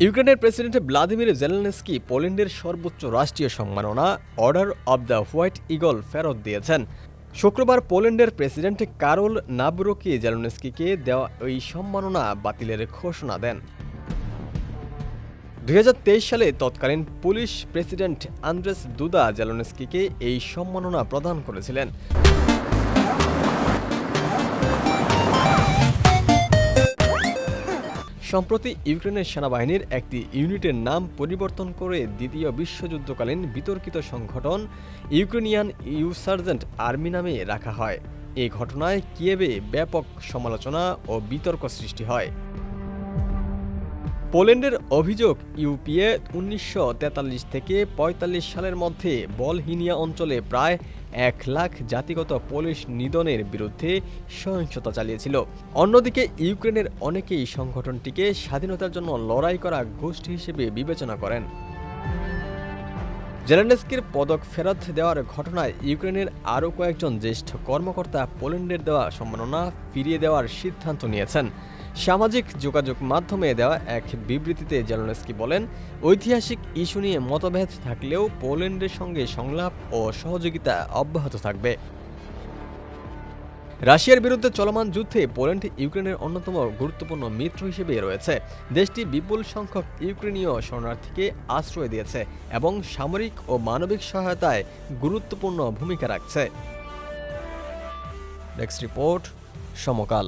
ইউক্রেনের president Vladimir Zelensky পোল্যান্ডের সর্বোচ্চ রাষ্ট্রীয় সম্মাননা order of the white eagle ফেরত দিয়েছেন। শুক্রবার পোল্যান্ডের প্রেসিডেন্ট কারোল নাবরকি জেলেনস্কিকে দেওয়া এই সম্মাননা বাতিলের ঘোষণা দেন। 2023 সালে তৎকালীন পুলিশ প্রেসিডেন্ট আন্দ্রেস দুদা জেলেনস্কিকে এই সম্মাননা প্রদান করেছিলেন। সম্প্রতি ইউক্রেনের সেনাবাহিনীর একটি ইউনিটের নাম পরিবর্তন করে দ্বিতীয় বিশ্বযুদ্ধকালীন বিতর্কিত সংগঠন ইউক্রেনিয়ান ইনসার্জেন্ট আর্মি নামে রাখা হয়। এই ঘটনায় কিয়েভে ব্যাপক সমালোচনা ও বিতর্ক সৃষ্টি হয়। পোল্যান্ডের অভিযোগ, ইউপিএ 1943 থেকে 45 সালের মধ্যে বলহিনিয়া অঞ্চলে প্রায় 1 লাখ জাতিগত পোলিশ নিধনের বিরুদ্ধে সহিংসতা চালিয়েছিল। অন্যদিকে ইউক্রেনের অনেকেই সংগঠনটিকে স্বাধীনতার জন্য লড়াই করা গোষ্ঠী হিসেবে বিবেচনা করেন। জেলেনস্কির পদক ফেরত দেওয়ার ঘটনায় ইউক্রেনের আরও কয়েকজন জ্যেষ্ঠ কর্মকর্তা পোল্যান্ডের দেওয়া সম্মাননা ফিরিয়ে দেওয়ার সিদ্ধান্ত নিয়েছেন। সামাজিক যোগাযোগ মাধ্যমে দেওয়া এক বিবৃতিতে জেলেনস্কি বলেন, ঐতিহাসিক ইস্যু নিয়ে মতভেদ থাকলেও পোল্যান্ডের সঙ্গে সংলাপ ও সহযোগিতা অব্যাহত থাকবে। রাশিয়ার বিরুদ্ধে চলমান যুদ্ধে পোল্যান্ড ইউক্রেনের অন্যতম গুরুত্বপূর্ণ মিত্র হিসেবে রয়েছে। দেশটি বিপুল সংখ্যক ইউক্রেনীয় শরণার্থীকে আশ্রয় দিয়েছে এবং সামরিক ও মানবিক সহায়তায় গুরুত্বপূর্ণ ভূমিকা রাখছে। নেক্সট রিপোর্ট, সমকাল।